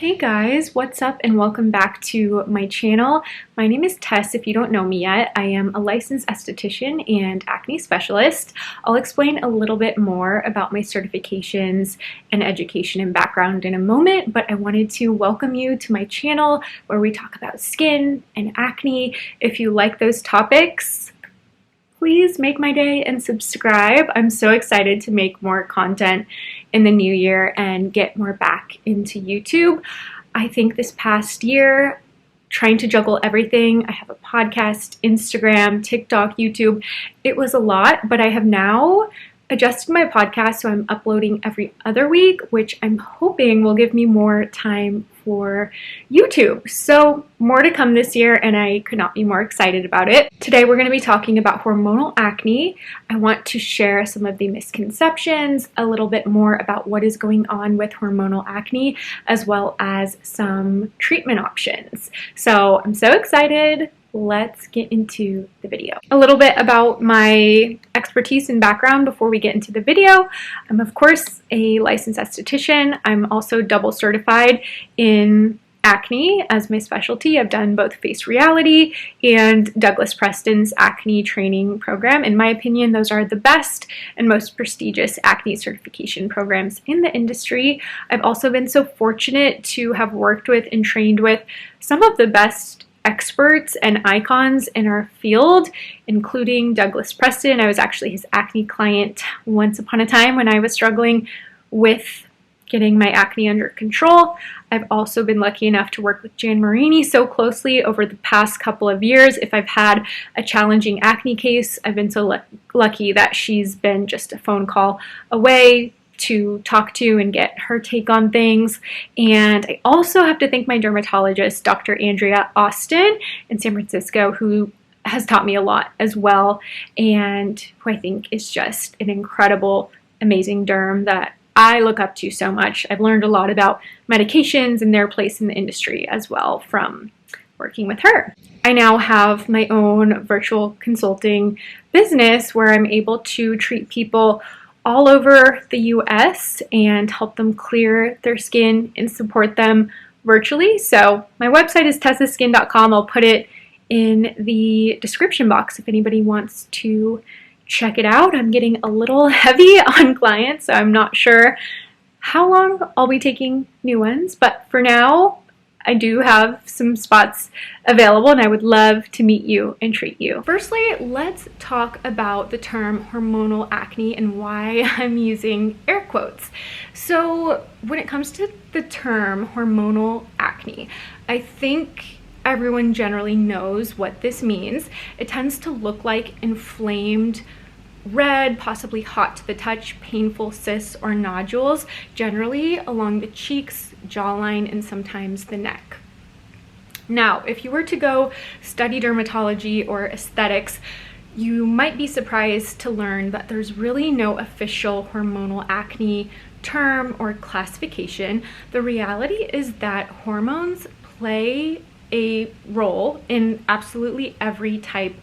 Hey guys, what's up and welcome back to my channel. My name is Tess if you don't know me yet. I am a licensed esthetician and acne specialist. I'll explain a little bit more about my certifications and education and background in a moment, but I wanted to welcome you to my channel where we talk about skin and acne. If you like those topics, please make my day and subscribe. I'm so excited to make more content in the new year and get more back into YouTube. I think this past year, trying to juggle everything, I have a podcast, Instagram, TikTok, YouTube, it was a lot, but I have now adjusted my podcast so I'm uploading every other week, which I'm hoping will give me more time for YouTube. So more to come this year and I could not be more excited about it. Today we're going to be talking about hormonal acne. I want to share some of the misconceptions, a little bit more about what is going on with hormonal acne, as well as some treatment options. So I'm so excited. Let's get into the video. A little bit about my expertise and background before we get into the video. I'm of course a licensed esthetician. I'm also double certified in acne as my specialty. I've done both Face Reality and Douglas Preston's acne training program. In my opinion, those are the best and most prestigious acne certification programs in the industry. I've also been so fortunate to have worked with and trained with some of the best experts and icons in our field, including Douglas Preston. I was actually his acne client once upon a time when I was struggling with getting my acne under control. I've also been lucky enough to work with Jan Marini so closely over the past couple of years. If I've had a challenging acne case, I've been so lucky that she's been just a phone call away to talk to and get her take on things. And I also have to thank my dermatologist, Dr. Andrea Austin in San Francisco, who has taught me a lot as well, and who I think is just an incredible, amazing derm that I look up to so much. I've learned a lot about medications and their place in the industry as well from working with her. I now have my own virtual consulting business where I'm able to treat people all over the US and help them clear their skin and support them virtually. So my website is tessaskin.com. I'll put it in the description box if anybody wants to check it out. I'm getting a little heavy on clients, so I'm not sure how long I'll be taking new ones, but for now I do have some spots available and I would love to meet you and treat you. Firstly, let's talk about the term hormonal acne and why I'm using air quotes. So when it comes to the term hormonal acne, I think everyone generally knows what this means. It tends to look like inflamed red, possibly hot to the touch, painful cysts or nodules, generally along the cheeks, jawline, and sometimes the neck. Now, if you were to go study dermatology or aesthetics, you might be surprised to learn that there's really no official hormonal acne term or classification. The reality is that hormones play a role in absolutely every type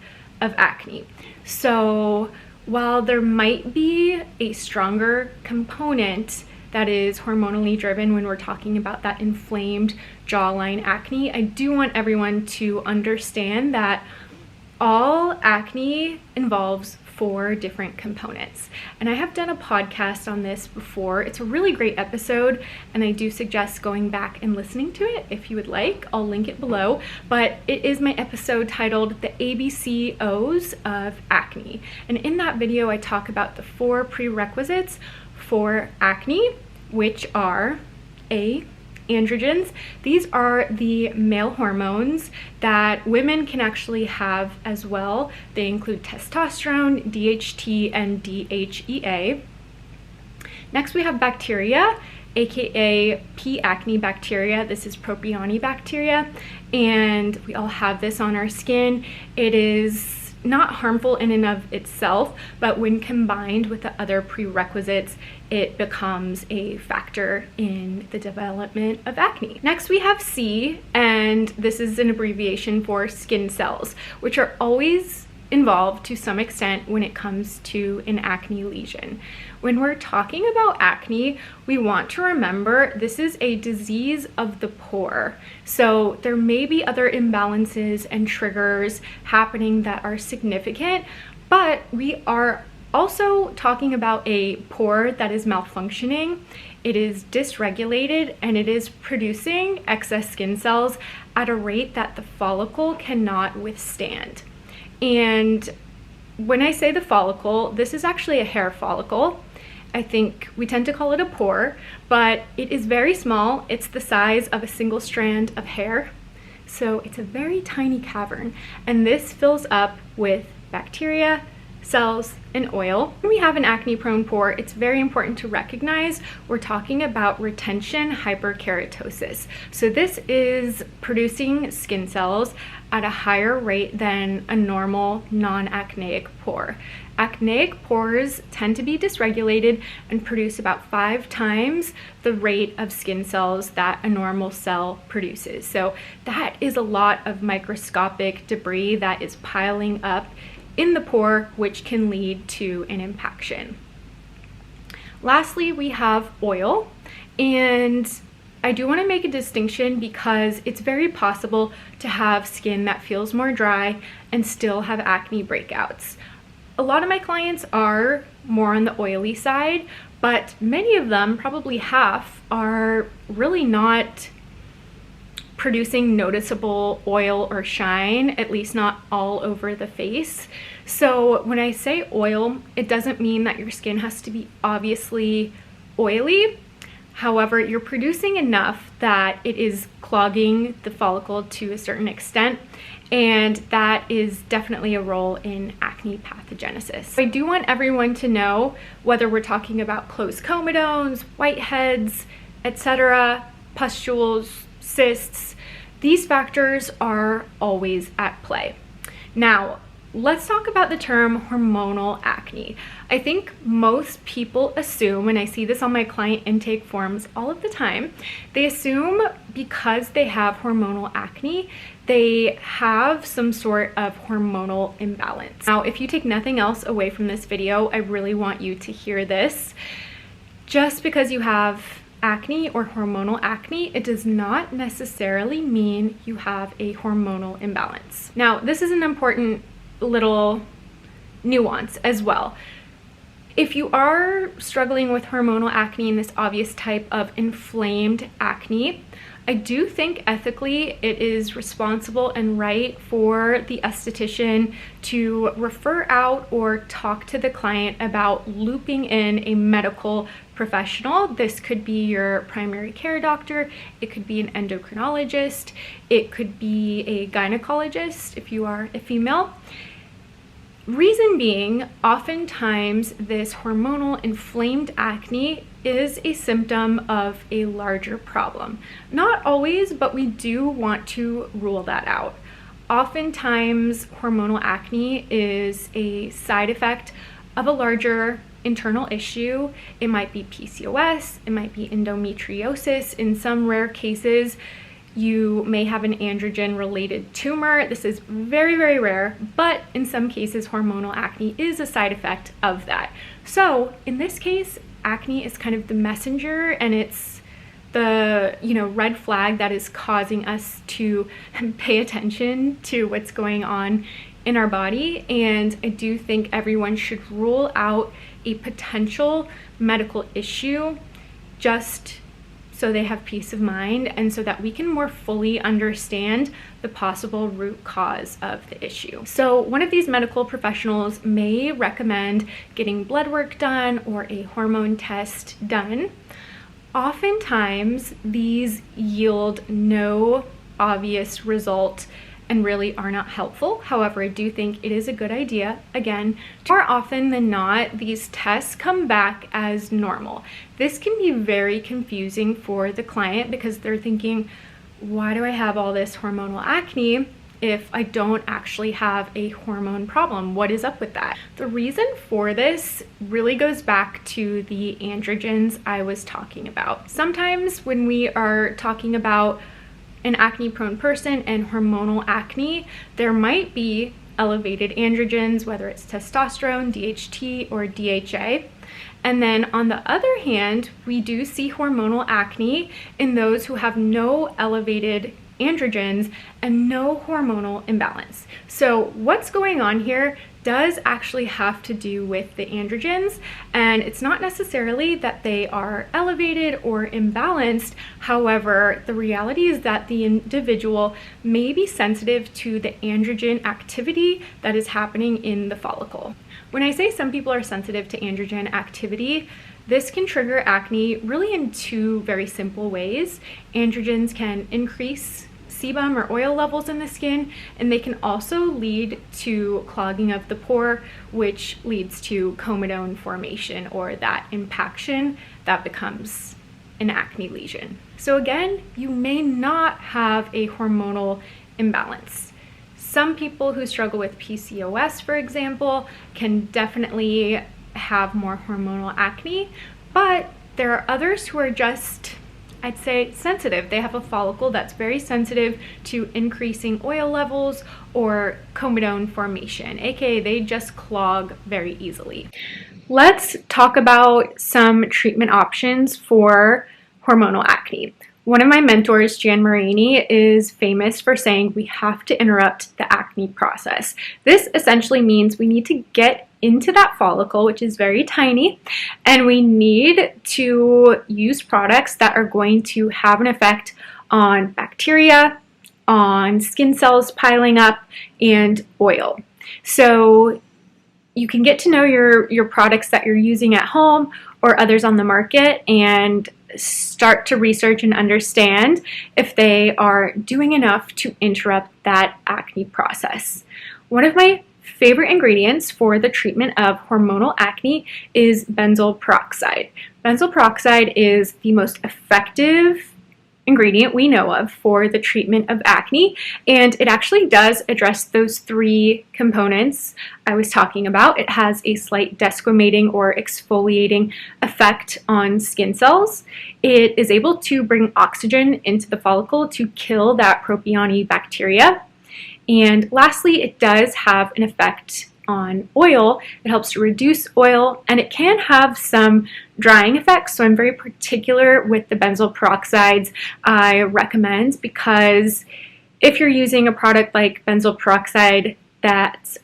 of acne. So while there might be a stronger component that is hormonally driven when we're talking about that inflamed jawline acne, I do want everyone to understand that all acne involves 4 different components. And I have done a podcast on this before. It's a really great episode, and I do suggest going back and listening to it if you would like. I'll link it below, but it is my episode titled The ABCOs of Acne. And in that video, I talk about the 4 prerequisites for acne, which are A, androgens. These are the male hormones that women can actually have as well. They include testosterone, DHT, and DHEA. Next, we have bacteria, aka P. acne bacteria. This is Propionic bacteria, and we all have this on our skin. It is not harmful in and of itself, but when combined with the other prerequisites, it becomes a factor in the development of acne. Next, we have C, and this is an abbreviation for skin cells, which are always involved to some extent when it comes to an acne lesion. When we're talking about acne, we want to remember this is a disease of the pore. So there may be other imbalances and triggers happening that are significant, but we are also talking about a pore that is malfunctioning. It is dysregulated and it is producing excess skin cells at a rate that the follicle cannot withstand. And when I say the follicle, this is actually a hair follicle. I think we tend to call it a pore, but it is very small. It's the size of a single strand of hair. So it's a very tiny cavern, and this fills up with bacteria, cells, and oil. When we have an acne-prone pore, it's very important to recognize we're talking about retention hyperkeratosis. So this is producing skin cells at a higher rate than a normal non-acneic pore. Acneic pores tend to be dysregulated and produce about 5 times the rate of skin cells that a normal cell produces. So that is a lot of microscopic debris that is piling up in the pore, which can lead to an impaction. Lastly, we have oil, and I do want to make a distinction because it's very possible to have skin that feels more dry and still have acne breakouts. A lot of my clients are more on the oily side, but many of them, probably half, are really not producing noticeable oil or shine, at least not all over the face. So when I say oil, it doesn't mean that your skin has to be obviously oily. However, you're producing enough that it is clogging the follicle to a certain extent, and that is definitely a role in acne pathogenesis. I do want everyone to know, whether we're talking about closed comedones, whiteheads, etc., pustules, cysts, these factors are always at play. Now, let's talk about the term hormonal acne. I think most people assume, and I see this on my client intake forms all of the time, they assume because they have hormonal acne, they have some sort of hormonal imbalance. Now, if you take nothing else away from this video, I really want you to hear this. Just because you have acne or hormonal acne, it does not necessarily mean you have a hormonal imbalance. Now, this is an important little nuance as well. If you are struggling with hormonal acne and this obvious type of inflamed acne, I do think ethically it is responsible and right for the esthetician to refer out or talk to the client about looping in a medical professional. This could be your primary care doctor, it could be an endocrinologist, it could be a gynecologist if you are a female. Reason being, oftentimes this hormonal inflamed acne is a symptom of a larger problem. Not always, but we do want to rule that out. Oftentimes, hormonal acne is a side effect of a larger internal issue. It might be PCOS, it might be endometriosis. In some rare cases, you may have an androgen-related tumor. This is very, very rare, but in some cases, hormonal acne is a side effect of that. So in this case, acne is kind of the messenger, and it's the red flag that is causing us to pay attention to what's going on in our body. And I do think everyone should rule out a potential medical issue just so they have peace of mind and so that we can more fully understand the possible root cause of the issue. So one of these medical professionals may recommend getting blood work done or a hormone test done. Oftentimes, these yield no obvious result and really are not helpful. However, I do think it is a good idea. Again, more often than not, these tests come back as normal. This can be very confusing for the client because they're thinking, why do I have all this hormonal acne if I don't actually have a hormone problem? What is up with that? The reason for this really goes back to the androgens I was talking about. Sometimes when we are talking about an acne-prone person and hormonal acne, there might be elevated androgens, whether it's testosterone, DHT, or DHA. And then on the other hand, we do see hormonal acne in those who have no elevated androgens and no hormonal imbalance. So what's going on here does actually have to do with the androgens, and it's not necessarily that they are elevated or imbalanced. However, the reality is that the individual may be sensitive to the androgen activity that is happening in the follicle. When I say some people are sensitive to androgen activity, this can trigger acne really in two very simple ways. Androgens can increase sebum or oil levels in the skin, and they can also lead to clogging of the pore, which leads to comedone formation, or that impaction that becomes an acne lesion. So again, you may not have a hormonal imbalance. Some people who struggle with PCOS, for example, can definitely have more hormonal acne, but there are others who are just, I'd say, sensitive. They have a follicle that's very sensitive to increasing oil levels or comedone formation, aka they just clog very easily. Let's talk about some treatment options for hormonal acne. One of my mentors, Jan Marini, is famous for saying we have to interrupt the acne process. This essentially means we need to get into that follicle, which is very tiny, and we need to use products that are going to have an effect on bacteria, on skin cells piling up, and oil. So you can get to know your products that you're using at home or others on the market and start to research and understand if they are doing enough to interrupt that acne process. One of my favorite ingredients for the treatment of hormonal acne is benzoyl peroxide. Benzoyl peroxide is the most effective ingredient we know of for the treatment of acne, and it actually does address those three components I was talking about. It has a slight desquamating or exfoliating effect on skin cells. It is able to bring oxygen into the follicle to kill that propionic bacteria. And lastly, it does have an effect on oil. It helps to reduce oil, and it can have some drying effects. So I'm very particular with the benzoyl peroxides I recommend, because if you're using a product like benzoyl peroxide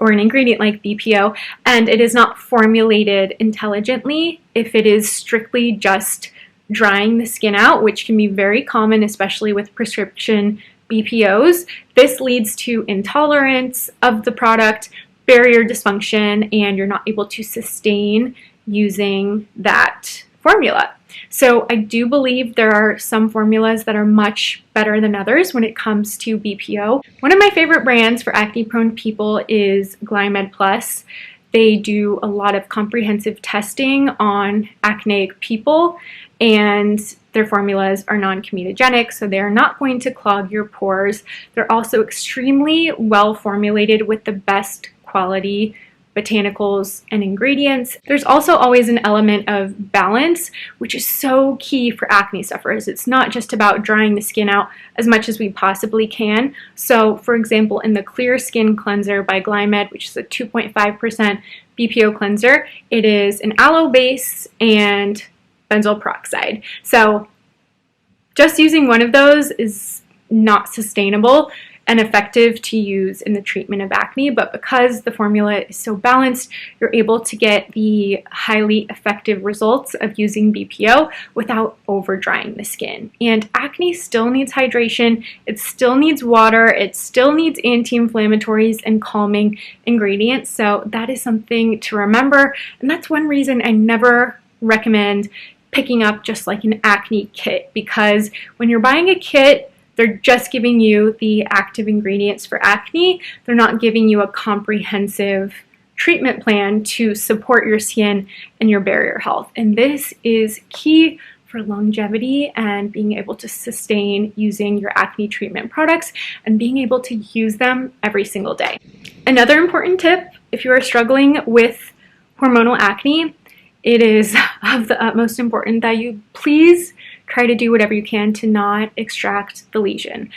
or an ingredient like BPO, and it is not formulated intelligently, if it is strictly just drying the skin out, which can be very common, especially with prescription BPOs, this leads to intolerance of the product, barrier dysfunction, and you're not able to sustain using that formula. So I do believe there are some formulas that are much better than others when it comes to BPO. One of my favorite brands for acne-prone people is Glymed Plus. They do a lot of comprehensive testing on acneic people, and their formulas are non-comedogenic, so they are not going to clog your pores. They're also extremely well formulated with the best quality botanicals and ingredients. There's also always an element of balance, which is so key for acne sufferers. It's not just about drying the skin out as much as we possibly can. So for example, in the Clear Skin Cleanser by Glymed, which is a 2.5% BPO cleanser, it is an aloe base and benzoyl peroxide. So just using one of those is not sustainable and effective to use in the treatment of acne, but because the formula is so balanced, you're able to get the highly effective results of using BPO without over drying the skin. And acne still needs hydration, it still needs water, it still needs anti-inflammatories and calming ingredients. So that is something to remember, and that's one reason I never recommend picking up just like an acne kit, because when you're buying a kit, they're just giving you the active ingredients for acne. They're not giving you a comprehensive treatment plan to support your skin and your barrier health. And this is key for longevity and being able to sustain using your acne treatment products and being able to use them every single day. Another important tip, if you are struggling with hormonal acne, it is of the utmost importance that you please try to do whatever you can to not extract the lesion.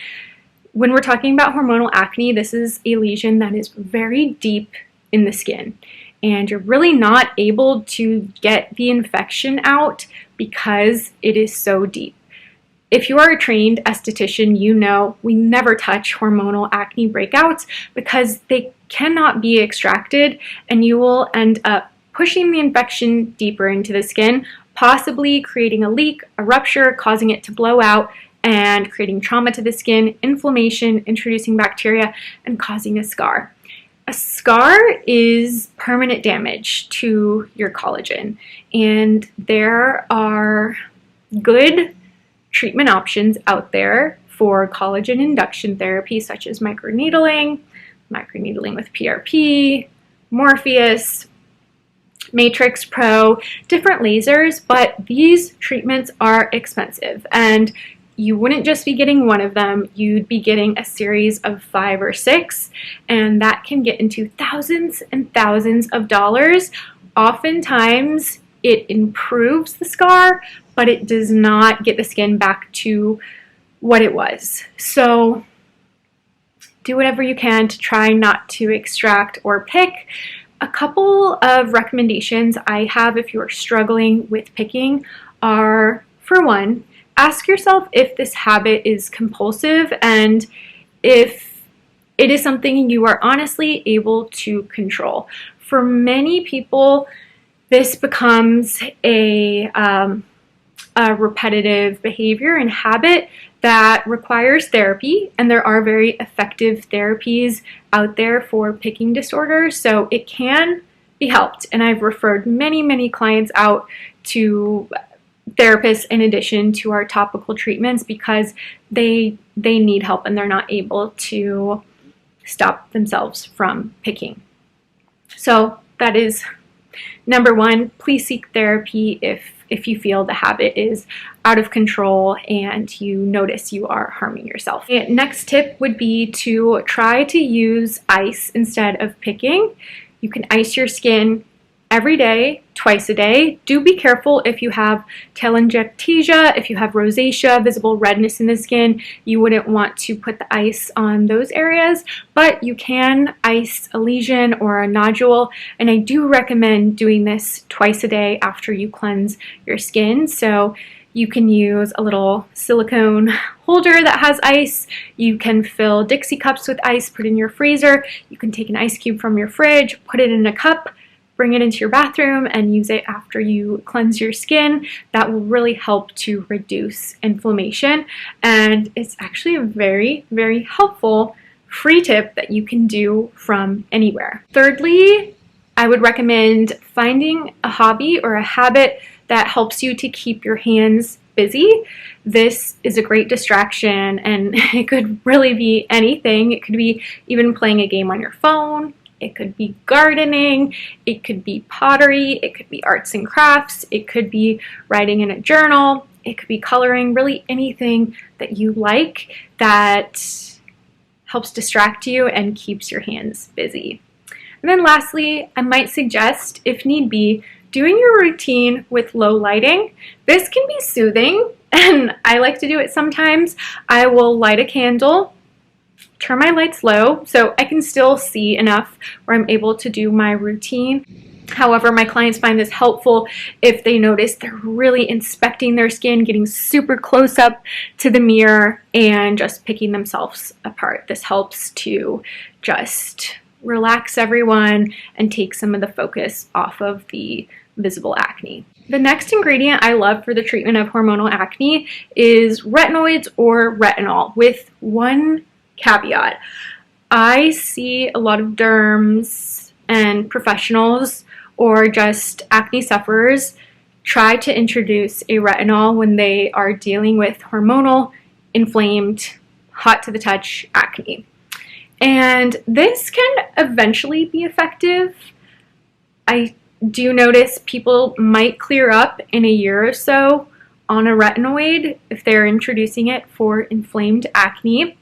When we're talking about hormonal acne, this is a lesion that is very deep in the skin, and you're really not able to get the infection out because it is so deep. If you are a trained esthetician, you know we never touch hormonal acne breakouts because they cannot be extracted, and you will end up pushing the infection deeper into the skin, possibly creating a leak, a rupture, causing it to blow out, and creating trauma to the skin, inflammation, introducing bacteria, and causing a scar. A scar is permanent damage to your collagen, and there are good treatment options out there for collagen induction therapy, such as microneedling with PRP, Morpheus, Matrix Pro, different lasers, but these treatments are expensive, and you wouldn't just be getting one of them, you'd be getting a series of 5 or 6, and that can get into thousands and thousands of dollars. Oftentimes, it improves the scar, but it does not get the skin back to what it was. So do whatever you can to try not to extract or pick. A couple of recommendations I have if you're struggling with picking are, for one, ask yourself if this habit is compulsive and if it is something you are honestly able to control. For many people, this becomes a repetitive behavior and habit that requires therapy, and there are very effective therapies out there for picking disorders, so it can be helped. And I've referred many clients out to therapists in addition to our topical treatments because they need help and they're not able to stop themselves from picking. So that is number one. Please seek therapy if you feel the habit is out of control and you notice you are harming yourself. The next tip would be to try to use ice instead of picking. You can ice your skin every day, twice a day. Do be careful if you have telangiectasia, if you have rosacea, visible redness in the skin. You wouldn't want to put the ice on those areas, but you can ice a lesion or a nodule, and I do recommend doing this twice a day after you cleanse your skin. So you can use a little silicone holder that has ice. You can fill Dixie cups with ice, put it in your freezer. You can take an ice cube from your fridge, put it in a cup, bring it into your bathroom and use it after you cleanse your skin. That will really help to reduce inflammation, and it's actually a very helpful free tip that you can do from anywhere. Thirdly, I would recommend finding a hobby or a habit that helps you to keep your hands busy. This is a great distraction, and it could really be anything. It could be even playing a game on your phone. It could be gardening, it could be pottery, it could be arts and crafts, it could be writing in a journal, it could be coloring, really anything that you like that helps distract you and keeps your hands busy. And then lastly, I might suggest, if need be, doing your routine with low lighting. This can be soothing, and I like to do it sometimes. I will light a candle, turn my lights low so I can still see enough where I'm able to do my routine. However, my clients find this helpful if they notice they're really inspecting their skin, getting super close up to the mirror and just picking themselves apart. This helps to just relax everyone and take some of the focus off of the visible acne. The next ingredient I love for the treatment of hormonal acne is retinoids or retinol, with one caveat. I see a lot of derms and professionals or just acne sufferers try to introduce a retinol when they are dealing with hormonal, inflamed, hot to the touch acne. And this can eventually be effective. I do notice people might clear up in a year or so on a retinoid if they're introducing it for inflamed acne.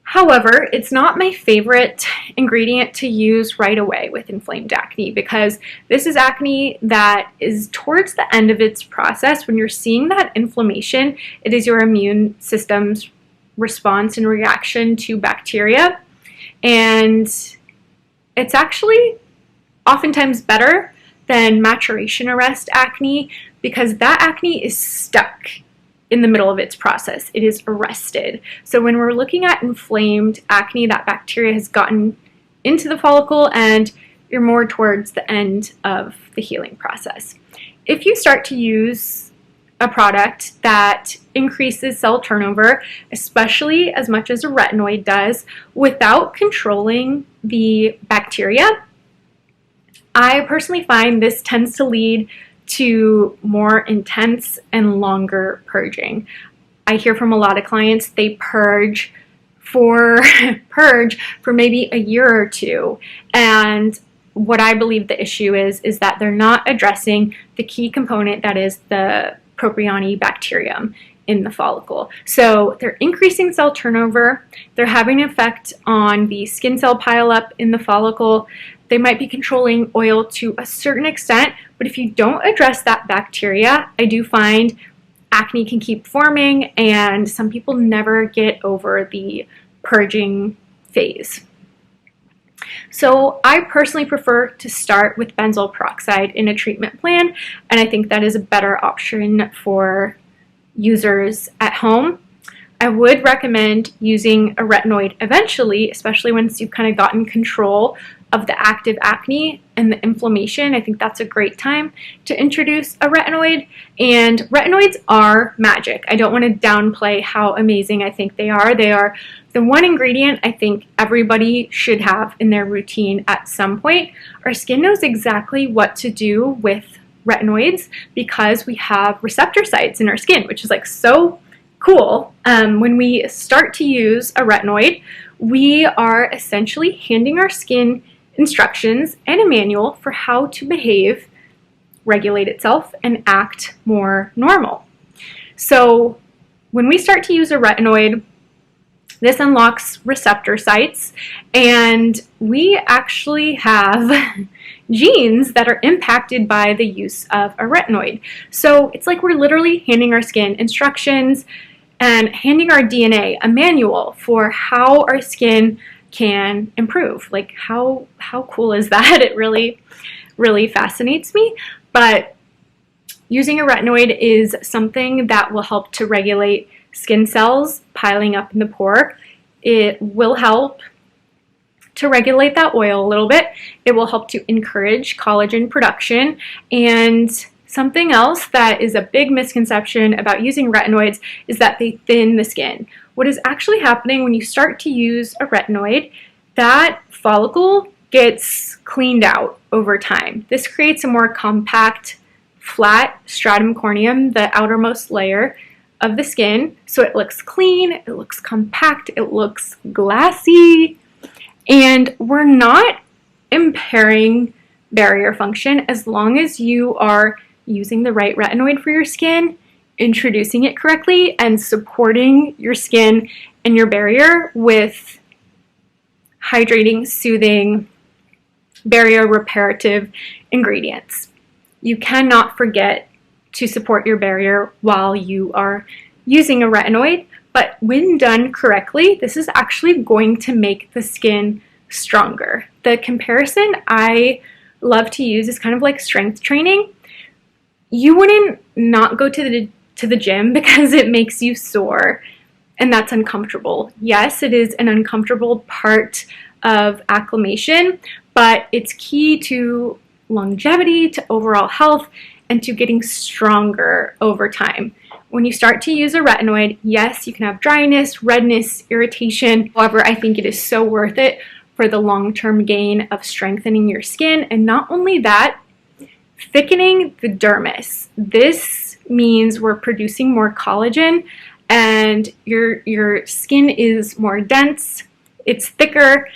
However, it's not my favorite ingredient to use right away with inflamed acne because this is acne that is towards the end of its process. When you're seeing that inflammation, it is your immune system's response and reaction to bacteria. And it's actually oftentimes better than maturation arrest acne because that acne is stuck in the middle of its process. It is arrested. So when we're looking at inflamed acne, that bacteria has gotten into the follicle and you're more towards the end of the healing process. If you start to use a product that increases cell turnover, especially as much as a retinoid does, without controlling the bacteria, I personally find this tends to lead to more intense and longer purging. I hear from a lot of clients they purge for maybe a year or two, and what I believe the issue is that they're not addressing the key component that is the Propionic bacterium in the follicle. So they're increasing cell turnover, they're having an effect on the skin cell pileup in the follicle, they might be controlling oil to a certain extent, but if you don't address that bacteria, I do find acne can keep forming and some people never get over the purging phase. So I personally prefer to start with benzoyl peroxide in a treatment plan, and I think that is a better option for users at home. I would recommend using a retinoid eventually, especially once you've kind of gotten control of the active acne and the inflammation. I think that's a great time to introduce a retinoid, and retinoids are magic. I don't want to downplay how amazing I think they are. They are the one ingredient I think everybody should have in their routine at some point. Our skin knows exactly what to do with retinoids because we have receptor sites in our skin, which is like so cool. When we start to use a retinoid, we are essentially handing our skin instructions and a manual for how to behave, regulate itself, and act more normal. So when we start to use a retinoid, this unlocks receptor sites, and we actually have genes that are impacted by the use of a retinoid. So it's like we're literally handing our skin instructions and handing our DNA a manual for how our skin can improve. Like how cool is that? It really fascinates me. But using a retinoid is something that will help to regulate skin cells piling up in the pore. It will help to regulate that oil a little bit. It will help to encourage collagen production. And something else that is a big misconception about using retinoids is that they thin the skin. What is actually happening when you start to use a retinoid, that follicle gets cleaned out over time. This creates a more compact, flat stratum corneum, the outermost layer of the skin, so it looks clean, it looks compact, it looks glassy, and we're not impairing barrier function as long as you are using the right retinoid for your skin, introducing it correctly, and supporting your skin and your barrier with hydrating, soothing, barrier reparative ingredients. You cannot forget to support your barrier while you are using a retinoid, but when done correctly, this is actually going to make the skin stronger. The comparison I love to use is kind of like strength training. You wouldn't not go to the gym because it makes you sore and that's uncomfortable. Yes, it is an uncomfortable part of acclimation, but it's key to longevity, to overall health, and to getting stronger over time. When you start to use a retinoid, yes, you can have dryness, redness, irritation. However, I think it is so worth it for the long-term gain of strengthening your skin. And not only that, thickening the dermis. This means we're producing more collagen and your skin is more dense, it's thicker,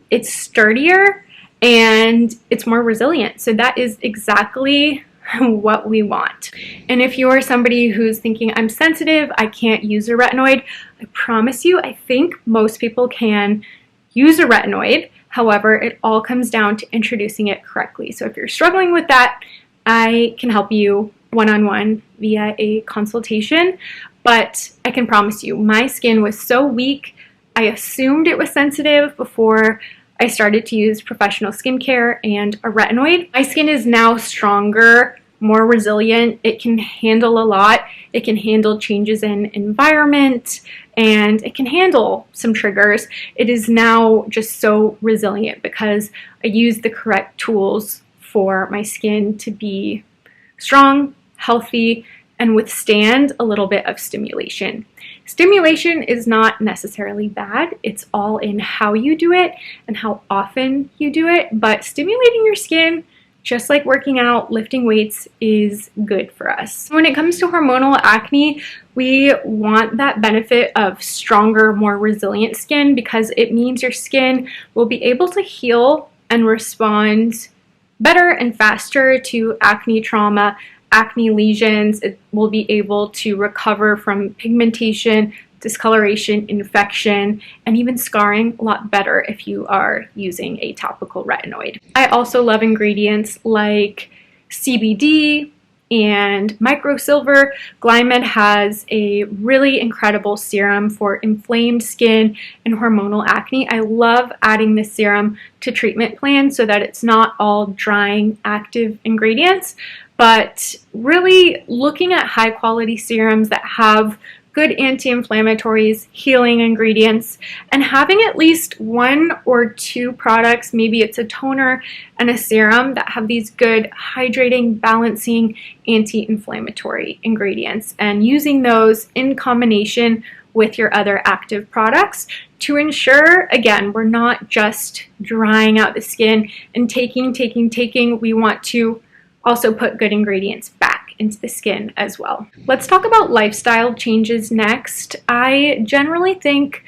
it's sturdier, and it's more resilient. So that is exactly what we want. And if you're somebody who's thinking, I'm sensitive, I can't use a retinoid, I promise you, I think most people can use a retinoid. However, it all comes down to introducing it correctly. So if you're struggling with that, I can help you one-on-one via a consultation. but I can promise you, my skin was so weak. I assumed it was sensitive before I started to use professional skincare and a retinoid. My skin is now stronger, more resilient. It can handle a lot. It can handle changes in environment, and it can handle some triggers. It is now just so resilient because I use the correct tools for my skin to be strong, healthy, and withstand a little bit of stimulation. Stimulation is not necessarily bad. It's all in how you do it and how often you do it, but stimulating your skin, just like working out, lifting weights, is good for us. When it comes to hormonal acne, we want that benefit of stronger, more resilient skin because it means your skin will be able to heal and respond better and faster to acne trauma, acne lesions. It will be able to recover from pigmentation, discoloration, infection, and even scarring a lot better if you are using a topical retinoid. I also love ingredients like CBD and microsilver. Glymed has a really incredible serum for inflamed skin and hormonal acne. I love adding this serum to treatment plans so that it's not all drying active ingredients, but really looking at high quality serums that have good anti-inflammatories, healing ingredients, and having at least 1 or 2 products, maybe it's a toner and a serum, that have these good hydrating, balancing, anti-inflammatory ingredients, and using those in combination with your other active products to ensure, again, we're not just drying out the skin and taking. We want to also put good ingredients back into the skin as well. Let's talk about lifestyle changes next. I generally think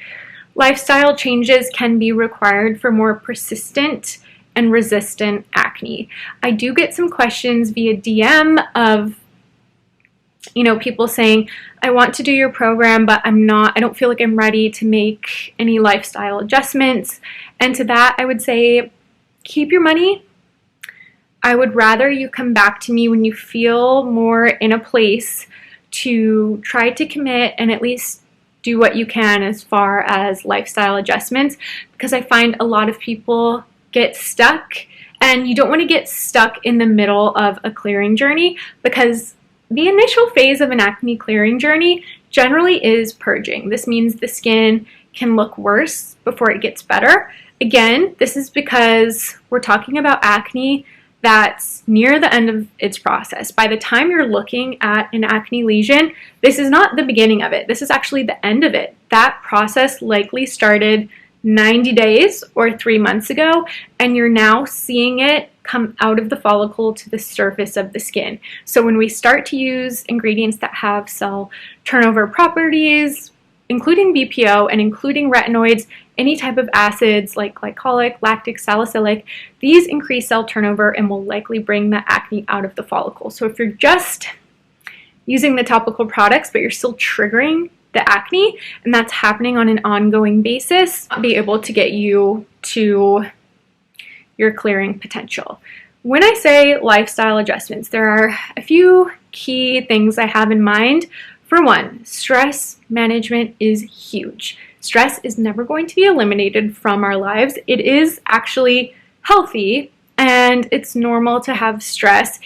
lifestyle changes can be required for more persistent and resistant acne. I do get some questions via DM of, people saying, I want to do your program, but I don't feel like I'm ready to make any lifestyle adjustments. And to that, I would say, keep your money. I would rather you come back to me when you feel more in a place to try to commit and at least do what you can as far as lifestyle adjustments, because I find a lot of people get stuck, and you don't want to get stuck in the middle of a clearing journey, because the initial phase of an acne clearing journey generally is purging. This means the skin can look worse before it gets better. Again, this is because we're talking about acne that's near the end of its process. By the time you're looking at an acne lesion, this is not the beginning of it. This is actually the end of it. That process likely started 90 days or 3 months ago, and you're now seeing it come out of the follicle to the surface of the skin. So when we start to use ingredients that have cell turnover properties, including BPO and including retinoids, any type of acids like glycolic, lactic, salicylic, these increase cell turnover and will likely bring the acne out of the follicle. So if you're just using the topical products, but you're still triggering the acne, and that's happening on an ongoing basis, I'll be able to get you to your clearing potential. When I say lifestyle adjustments, there are a few key things I have in mind. For one, stress management is huge. Stress is never going to be eliminated from our lives. It is actually healthy, and it's normal to have stress.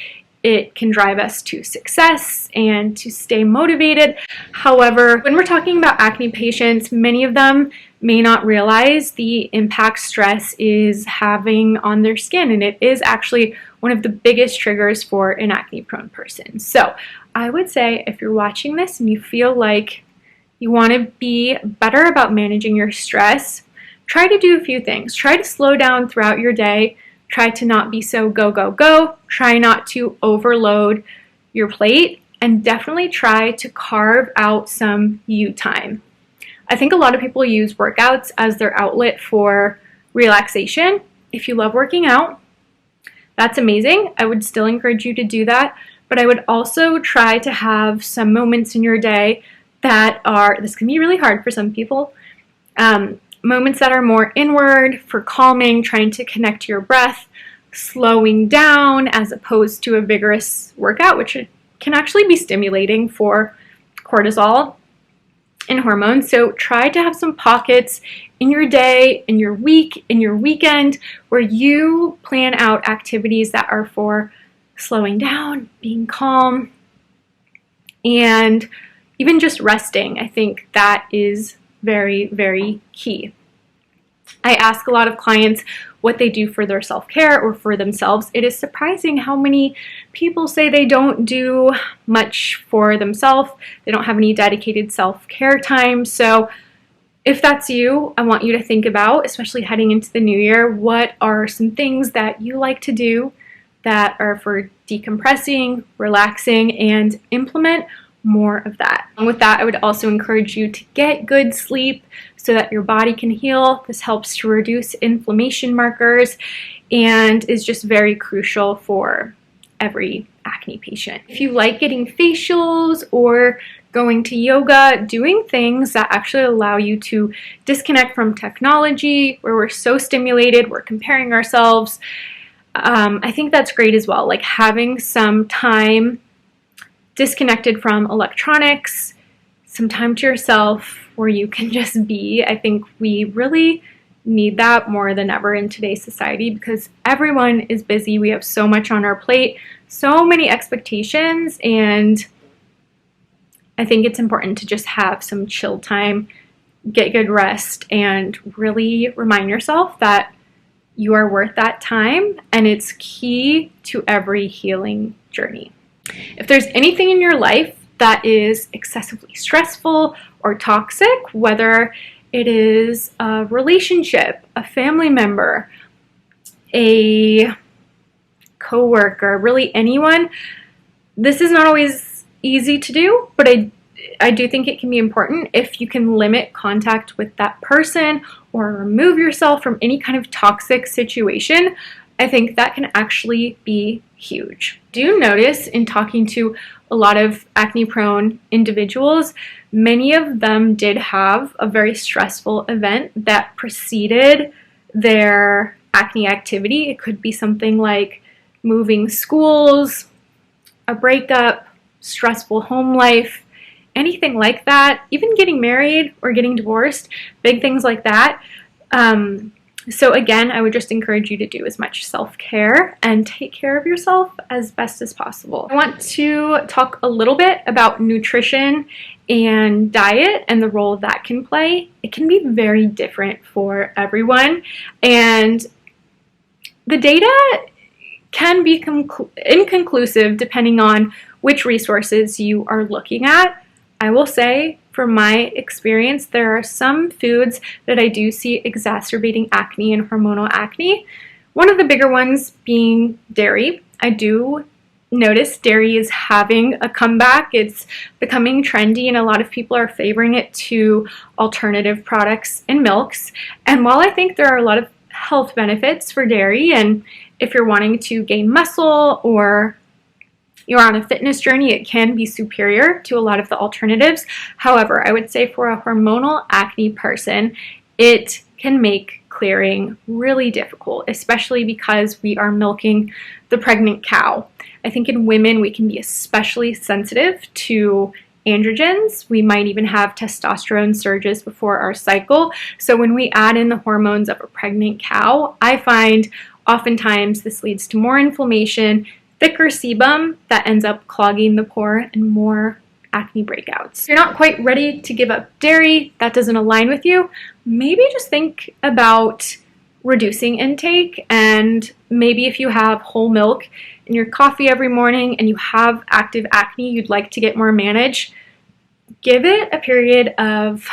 It can drive us to success and to stay motivated. However, when we're talking about acne patients, many of them may not realize the impact stress is having on their skin, and it is actually one of the biggest triggers for an acne-prone person. So I would say if you're watching this and you feel like you want to be better about managing your stress, try to do a few things. Try to slow down throughout your day. Try to not be so go, go, go. Try not to overload your plate, and definitely try to carve out some you time. I think a lot of people use workouts as their outlet for relaxation. If you love working out, that's amazing. I would still encourage you to do that, but I would also try to have some moments in your day that are, this can be really hard for some people, moments that are more inward, for calming, trying to connect to your breath, slowing down as opposed to a vigorous workout, which can actually be stimulating for cortisol in hormones. So try to have some pockets in your day, in your week, in your weekend, where you plan out activities that are for slowing down, being calm, and even just resting. I think that is very, very key. I ask a lot of clients what they do for their self-care or for themselves. It is surprising how many people say they don't do much for themselves. They don't have any dedicated self-care time. So if that's you, I want you to think about, especially heading into the new year, what are some things that you like to do that are for decompressing, relaxing, and implement more of that. And with that, I would also encourage you to get good sleep so that your body can heal. This helps to reduce inflammation markers and is just very crucial for every acne patient. If you like getting facials or going to yoga, doing things that actually allow you to disconnect from technology, where we're so stimulated, we're comparing ourselves, I think that's great as well. Like having some time disconnected from electronics, some time to yourself where you can just be. I think we really need that more than ever in today's society because everyone is busy. We have so much on our plate, so many expectations, and I think it's important to just have some chill time, get good rest, and really remind yourself that you are worth that time, and it's key to every healing journey. If there's anything in your life that is excessively stressful or toxic, whether it is a relationship, a family member, a coworker, really anyone, this is not always easy to do, but I do think it can be important if you can limit contact with that person or remove yourself from any kind of toxic situation. I think that can actually be huge. Do you notice in talking to a lot of acne-prone individuals, many of them did have a very stressful event that preceded their acne activity? It could be something like moving schools, a breakup, stressful home life, anything like that, even getting married or getting divorced, big things like that. So again, I would just encourage you to do as much self-care and take care of yourself as best as possible. I want to talk a little bit about nutrition and diet and the role that can play. It can be very different for everyone, and the data can be inconclusive depending on which resources you are looking at. I will say, from my experience, there are some foods that I do see exacerbating acne and hormonal acne. One of the bigger ones being dairy. I do notice dairy is having a comeback. It's becoming trendy and a lot of people are favoring it to alternative products and milks. And while I think there are a lot of health benefits for dairy, and if you're wanting to gain muscle or you're on a fitness journey, it can be superior to a lot of the alternatives. However, I would say for a hormonal acne person, it can make clearing really difficult, especially because we are milking the pregnant cow. I think in women, we can be especially sensitive to androgens. We might even have testosterone surges before our cycle. So when we add in the hormones of a pregnant cow, I find oftentimes this leads to more inflammation, thicker sebum that ends up clogging the pore, and more acne breakouts. If you're not quite ready to give up dairy, that doesn't align with you, maybe just think about reducing intake, and maybe if you have whole milk in your coffee every morning and you have active acne you'd like to get more managed, give it a period of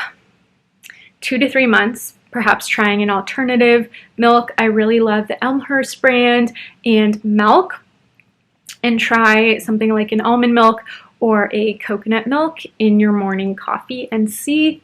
2 to 3 months, perhaps trying an alternative milk. I really love the Elmhurst brand and milk, and try something like an almond milk or a coconut milk in your morning coffee and see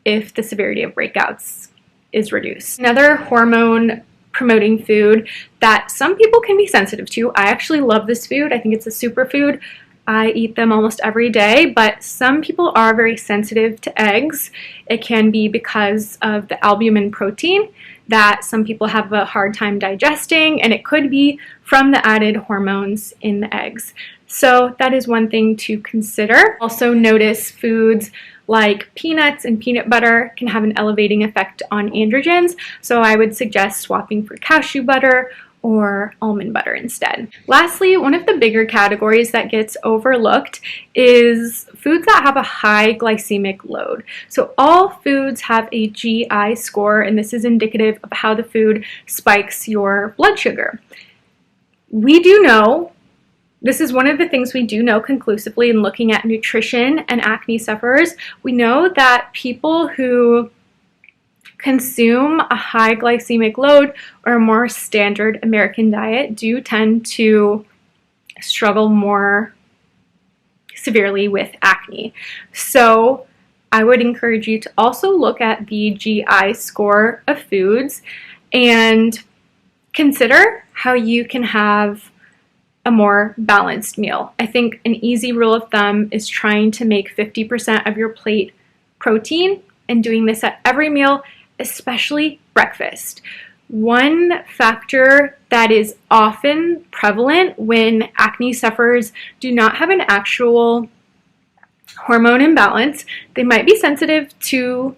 if the severity of breakouts is reduced. Another hormone promoting food that some people can be sensitive to. I actually love this food. I think it's a superfood. I eat them almost every day, but some people are very sensitive to eggs. It can be because of the albumin protein that some people have a hard time digesting, and it could be from the added hormones in the eggs. So that is one thing to consider. Also notice foods like peanuts and peanut butter can have an elevating effect on androgens, so I would suggest swapping for cashew butter or almond butter instead. Lastly, one of the bigger categories that gets overlooked is foods that have a high glycemic load. So all foods have a GI score, and this is indicative of how the food spikes your blood sugar. We do know, this is one of the things we do know conclusively in looking at nutrition and acne sufferers. We know that people who consume a high glycemic load or a more standard American diet do tend to struggle more severely with acne. So I would encourage you to also look at the GI score of foods and consider how you can have a more balanced meal. I think an easy rule of thumb is trying to make 50% of your plate protein and doing this at every meal, especially breakfast. One factor that is often prevalent when acne sufferers do not have an actual hormone imbalance, they might be sensitive to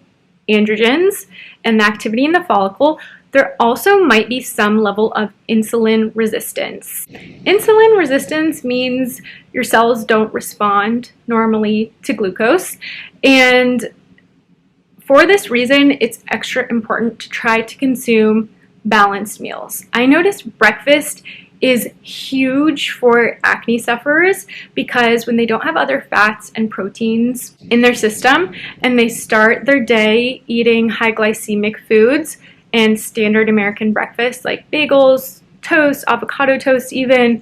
androgens and the activity in the follicle. There also might be some level of insulin resistance. Insulin resistance means your cells don't respond normally to glucose, and for this reason, it's extra important to try to consume balanced meals. I noticed breakfast is huge for acne sufferers because when they don't have other fats and proteins in their system and they start their day eating high glycemic foods and standard American breakfast like bagels, toast, avocado toast even,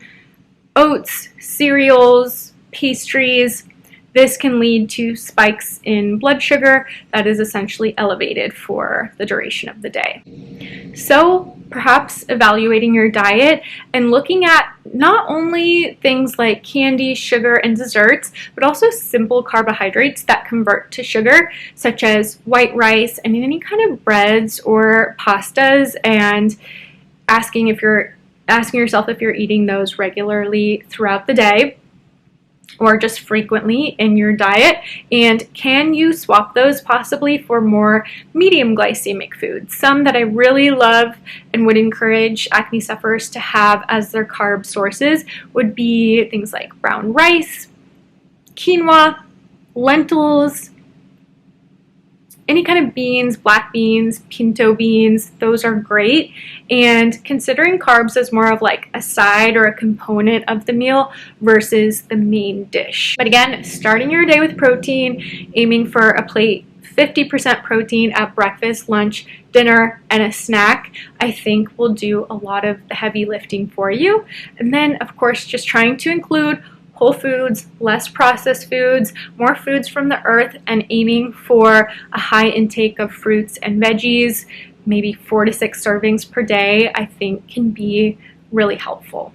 oats, cereals, pastries, this can lead to spikes in blood sugar that is essentially elevated for the duration of the day. So perhaps evaluating your diet and looking at not only things like candy, sugar, and desserts, but also simple carbohydrates that convert to sugar, such as white rice and any kind of breads or pastas, and asking yourself if you're eating those regularly throughout the day or just frequently in your diet, and can you swap those possibly for more medium glycemic foods? Some that I really love and would encourage acne sufferers to have as their carb sources would be things like brown rice, quinoa, lentils, any kind of beans, black beans, pinto beans, those are great. And considering carbs as more of like a side or a component of the meal versus the main dish. But again, starting your day with protein, aiming for a plate 50% protein at breakfast, lunch, dinner, and a snack, I think will do a lot of the heavy lifting for you. And then, of course, just trying to include whole foods, less processed foods, more foods from the earth, and aiming for a high intake of fruits and veggies, maybe 4 to 6 servings per day, I think can be really helpful.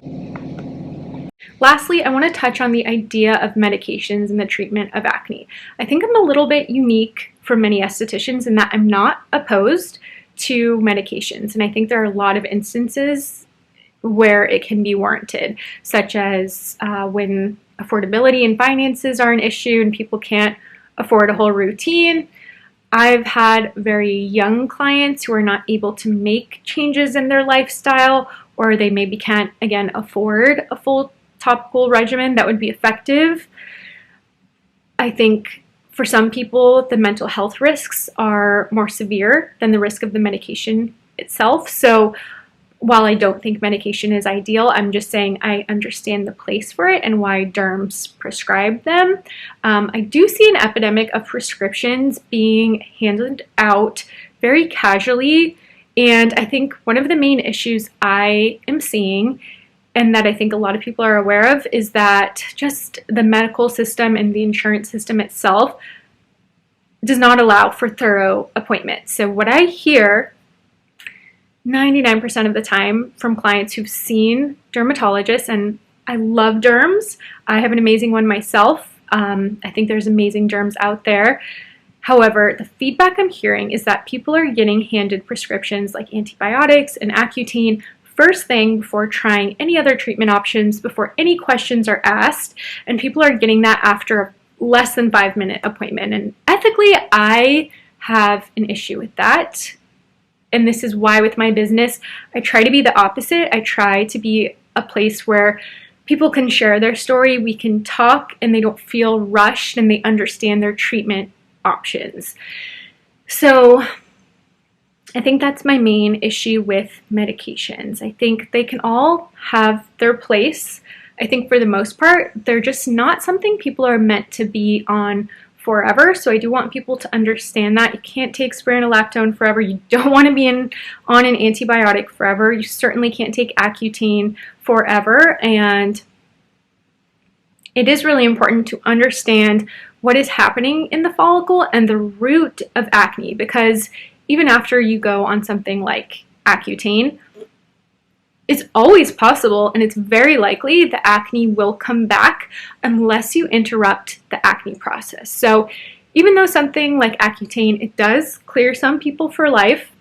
Lastly, I want to touch on the idea of medications in the treatment of acne. I think I'm a little bit unique from many estheticians in that I'm not opposed to medications, and I think there are a lot of instances where it can be warranted, such as when affordability and finances are an issue and people can't afford a whole routine. I've had very young clients who are not able to make changes in their lifestyle, or they maybe can't, again, afford a full topical regimen that would be effective. I think for some people, the mental health risks are more severe than the risk of the medication itself. So while I don't think medication is ideal, I'm just saying I understand the place for it and why derms prescribe them. I do see an epidemic of prescriptions being handed out very casually, and I think one of the main issues I am seeing, and that I think a lot of people are aware of, is that just the medical system and the insurance system itself does not allow for thorough appointments. So what I hear 99% of the time from clients who've seen dermatologists, and I love derms. I have an amazing one myself. I think there's amazing derms out there. However, the feedback I'm hearing is that people are getting handed prescriptions like antibiotics and Accutane first thing before trying any other treatment options, before any questions are asked, and people are getting that after less than 5-minute appointment. And ethically, I have an issue with that. And this is why with my business, I try to be the opposite. I try to be a place where people can share their story, we can talk, and they don't feel rushed, and they understand their treatment options. So I think that's my main issue with medications. I think they can all have their place. I think for the most part, they're just not something people are meant to be on forever. So I do want people to understand that. You can't take spironolactone forever. You don't want to be on an antibiotic forever. You certainly can't take Accutane forever. And it is really important to understand what is happening in the follicle and the root of acne, because even after you go on something like Accutane, it's always possible, and it's very likely the acne will come back unless you interrupt the acne process. So even though something like Accutane, it does clear some people for life,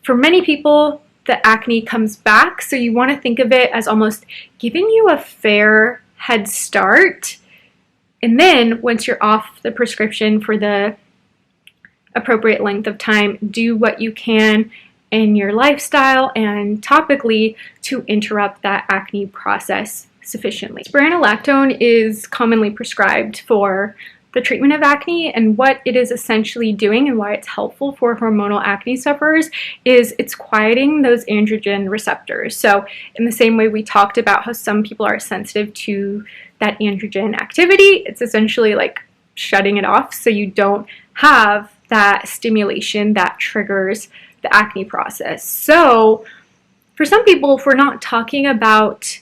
for many people, the acne comes back. So you want to think of it as almost giving you a fair head start. And then once you're off the prescription for the appropriate length of time, do what you can in your lifestyle and topically to interrupt that acne process sufficiently. Spironolactone is commonly prescribed for the treatment of acne, and what it is essentially doing and why it's helpful for hormonal acne sufferers is it's quieting those androgen receptors. So in the same way we talked about how some people are sensitive to that androgen activity, it's essentially like shutting it off so you don't have that stimulation that triggers the acne process. So for some people, if we're not talking about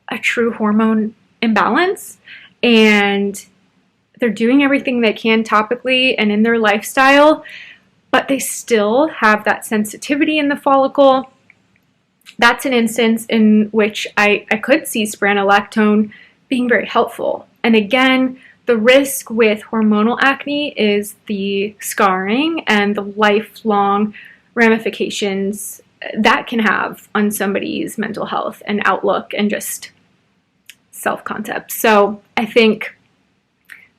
a true hormone imbalance and they're doing everything they can topically and in their lifestyle, but they still have that sensitivity in the follicle, that's an instance in which I could see spironolactone being very helpful. And again, the risk with hormonal acne is the scarring and the lifelong ramifications that can have on somebody's mental health and outlook and just self-concept. So I think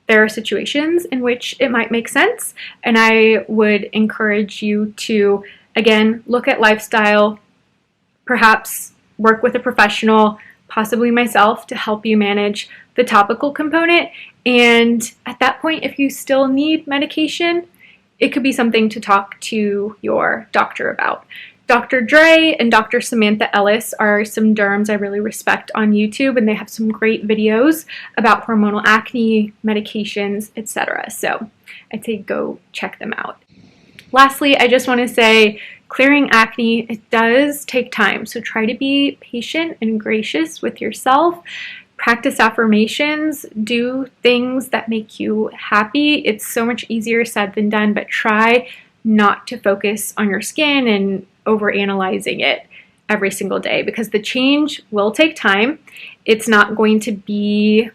there are situations in which it might make sense, and I would encourage you to, again, look at lifestyle, perhaps work with a professional, possibly myself, to help you manage the topical component. And at that point, if you still need medication, it could be something to talk to your doctor about. Dr. Dre and Dr. Samantha Ellis are some derms I really respect on YouTube, and they have some great videos about hormonal acne, medications, etc. So I'd say go check them out. Lastly, I just want to say clearing acne, it does take time. So try to be patient and gracious with yourself. Practice affirmations, do things that make you happy. It's so much easier said than done, but try not to focus on your skin and overanalyzing it every single day, because the change will take time. It's not going to be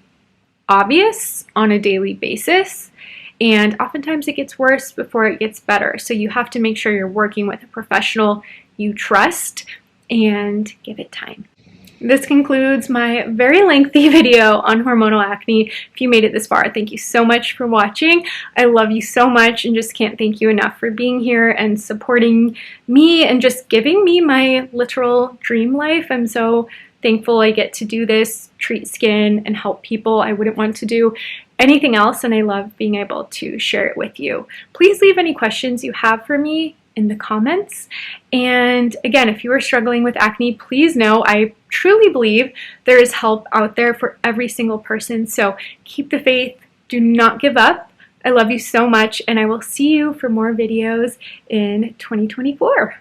obvious on a daily basis, and oftentimes it gets worse before it gets better. So you have to make sure you're working with a professional you trust and give it time. This concludes my very lengthy video on hormonal acne. If you made it this far, thank you so much for watching. I love you so much and just can't thank you enough for being here and supporting me and just giving me my literal dream life. I'm so thankful I get to do this, treat skin, and help people. I wouldn't want to do anything else, and I love being able to share it with you. Please leave any questions you have for me in the comments. And again, if you are struggling with acne, please know I truly believe there is help out there for every single person. So keep the faith, do not give up. I love you so much, and I will see you for more videos in 2024.